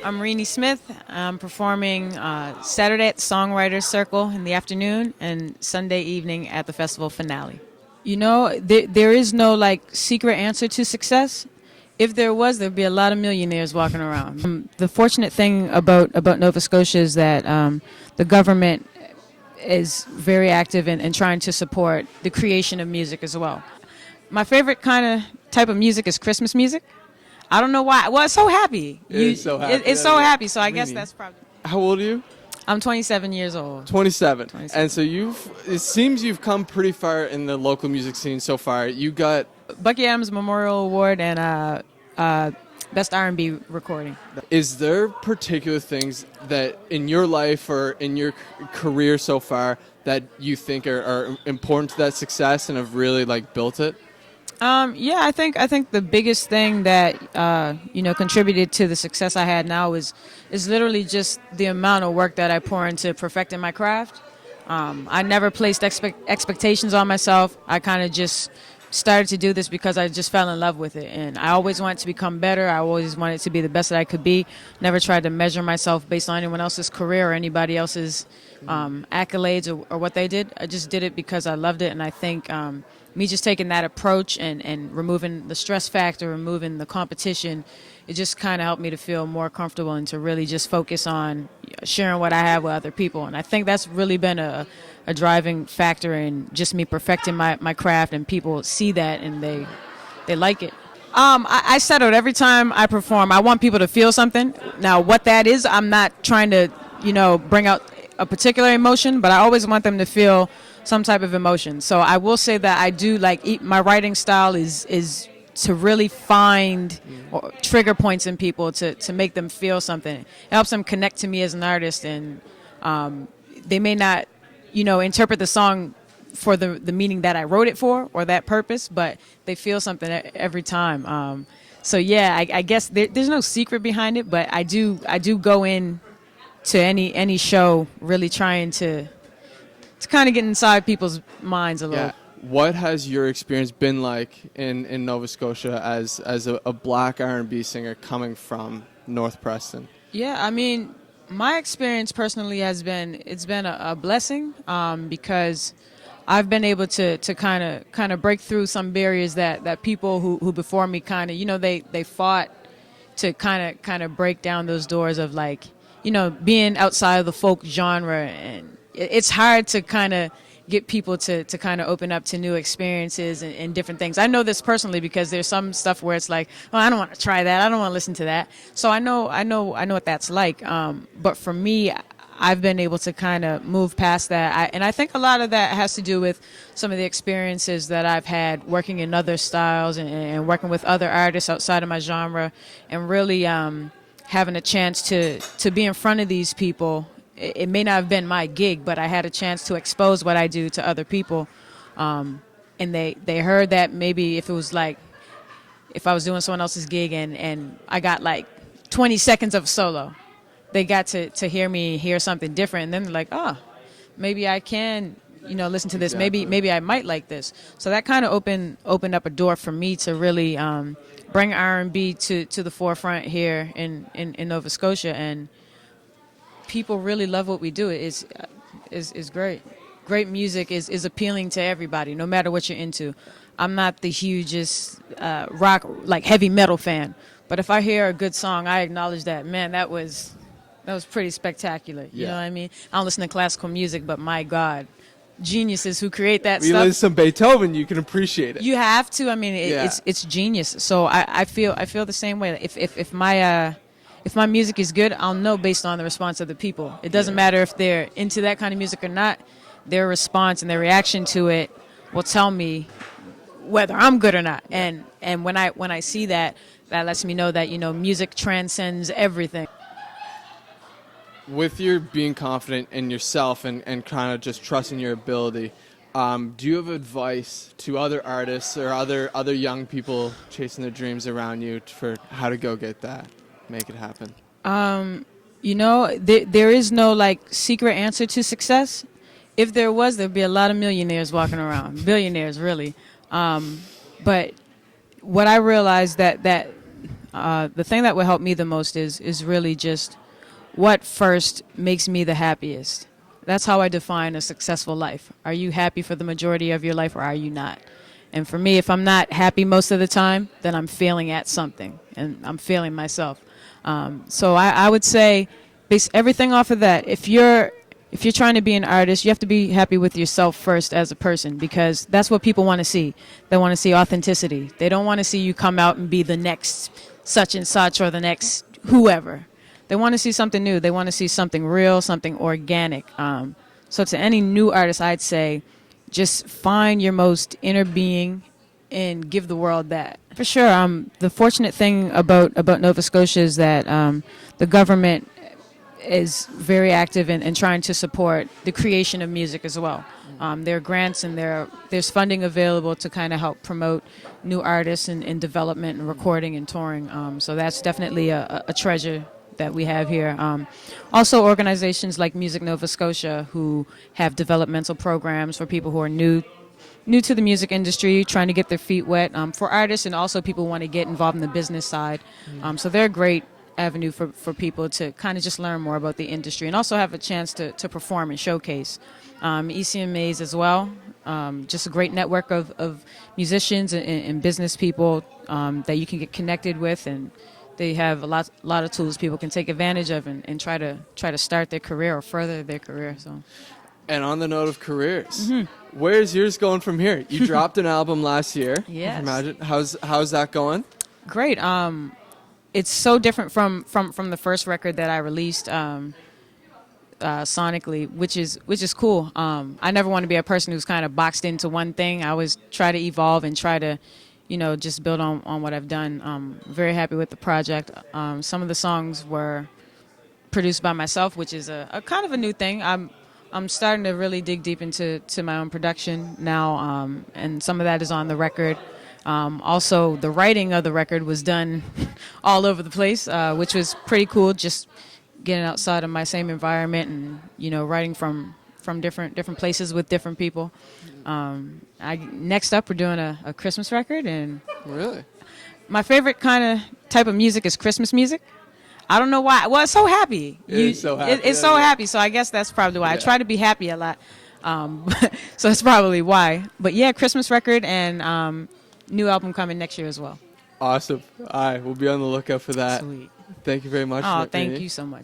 I'm Reeny Smith. I'm performing Saturday at the Songwriter Circle in the afternoon and Sunday evening at the festival finale. You know, there is no like secret answer to success. If there was, there'd be a lot of millionaires walking around. The fortunate thing about Nova Scotia is that the government is very active in trying to support the creation of music as well. My favorite kind of type of music is Christmas music. I don't know why. Well, it's so happy. It's so happy. It's so happy. So I guess that's probably. How old are you? I'm 27 years old. 27. 27. And so it seems you've come pretty far in the local music scene so far. You got Bucky Adams Memorial Award and Best R&B Recording. Is there particular things that in your life or in your career so far that you think are important to that success and have really like built it? Yeah, I think the biggest thing that contributed to the success I had now is literally just the amount of work that I pour into perfecting my craft. I never placed expectations on myself. I kind of just started to do this because I just fell in love with it, and I always wanted to become better. I always wanted to be the best that I could be. Never tried to measure myself based on anyone else's career or anybody else's accolades or what they did. I just did it because I loved it, and I think me just taking that approach and removing the stress factor, removing the competition, it just kind of helped me to feel more comfortable and to really just focus on sharing what I have with other people. And I think that's really been a driving factor in just me perfecting my craft, and people see that and they like it. I set out every time I perform, I want people to feel something. Now, what that is, I'm not trying to, bring out a particular emotion, but I always want them to feel some type of emotion. So I will say that I do my writing style is to really find trigger points in people to make them feel something. It helps them connect to me as an artist, and they may not, interpret the song for the meaning that I wrote it for or that purpose, but they feel something every time. So yeah, I guess there's no secret behind it, but I do go in to any show really trying to kind of get inside people's minds a little. Yeah. What has your experience been like in Nova Scotia as a black R&B singer coming from North Preston? Yeah, I mean, my experience personally has been a blessing because I've been able to kind of break through some barriers that people who before me kind of they fought to kind of break down those doors of being outside of the folk genre, and it's hard to kind of get people to kind of open up to new experiences and different things. I know this personally because there's some stuff where it's like, oh, I don't want to try that. I don't want to listen to that. So I know what that's like. But for me, I've been able to kind of move past that. And I think a lot of that has to do with some of the experiences that I've had working in other styles and working with other artists outside of my genre, and really having a chance to be in front of these people. It may not have been my gig, but I had a chance to expose what I do to other people. And they heard that maybe if I was doing someone else's gig and I got 20 seconds of solo, they got to hear me hear something different. And then they're like, oh, maybe I can, listen to this. Exactly. Maybe I might like this. So that kind of opened up a door for me to really bring R&B to the forefront here in Nova Scotia. And people really love what we do. It's great. Great music is appealing to everybody, no matter what you're into. I'm not the hugest rock, heavy metal fan, but if I hear a good song, I acknowledge that. Man, that was pretty spectacular. You know what I mean? I don't listen to classical music, but my God, geniuses who create that stuff. You listen to some Beethoven, you can appreciate it. You have to. I mean, it's genius. So I feel the same way. If my music is good, I'll know based on the response of the people. It doesn't matter if they're into that kind of music or not. Their response and their reaction to it will tell me whether I'm good or not. And when I see that lets me know that music transcends everything. With your being confident in yourself and kind of just trusting your ability, do you have advice to other artists or other young people chasing their dreams around you for how to go get that? Make it happen? There is no secret answer to success. If there was, there'd be a lot of millionaires walking around, billionaires really. But what I realized that The thing that will help me the most is really just what first makes me the happiest. That's how I define a successful life. Are you happy for the majority of your life, or are you not? And for me, if I'm not happy most of the time, then I'm failing at something, and I'm failing myself. So I would say, base everything off of that. If you're trying to be an artist, you have to be happy with yourself first as a person, because that's what people want to see. They want to see authenticity. They don't want to see you come out and be the next such and such or the next whoever. They want to see something new. They want to see something real, something organic. So to any new artist, I'd say just find your most inner being and give the world that. For sure. The fortunate thing about Nova Scotia is that the government is very active in trying to support the creation of music as well. There are grants and there's funding available to kind of help promote new artists in development and recording and touring. So that's definitely a treasure that we have here. Also, organizations like Music Nova Scotia, who have developmental programs for people who are new to the music industry, trying to get their feet wet, for artists, and also people who want to get involved in the business side. So they're a great avenue for people to kind of just learn more about the industry and also have a chance to perform and showcase. ECMAs as well, just a great network of musicians and business people that you can get connected with, and they have a lot of tools people can take advantage of and try to start their career or further their career. So. And on the note of careers, where's yours going from here? You dropped an album last year. Yes. Imagine. How's that going? Great. It's so different from the first record that I released sonically, which is cool. I never want to be a person who's kind of boxed into one thing. I always try to evolve and try to, just build on what I've done. Very happy with the project. Some of the songs were produced by myself, which is a kind of a new thing. I'm starting to really dig deep into my own production now, and some of that is on the record. Also, the writing of the record was done all over the place, which was pretty cool, just getting outside of my same environment and, writing from different places with different people. Next up, we're doing a Christmas record. And really, my favorite kind of type of music is Christmas music. I don't know why. Well, it's so happy. It's so happy. It's so happy, so I guess that's probably why. Yeah. I try to be happy a lot, so that's probably why. But yeah, Christmas record and new album coming next year as well. Awesome. All right, we'll be on the lookout for that. Sweet. Thank you very much. Oh, thank you so much.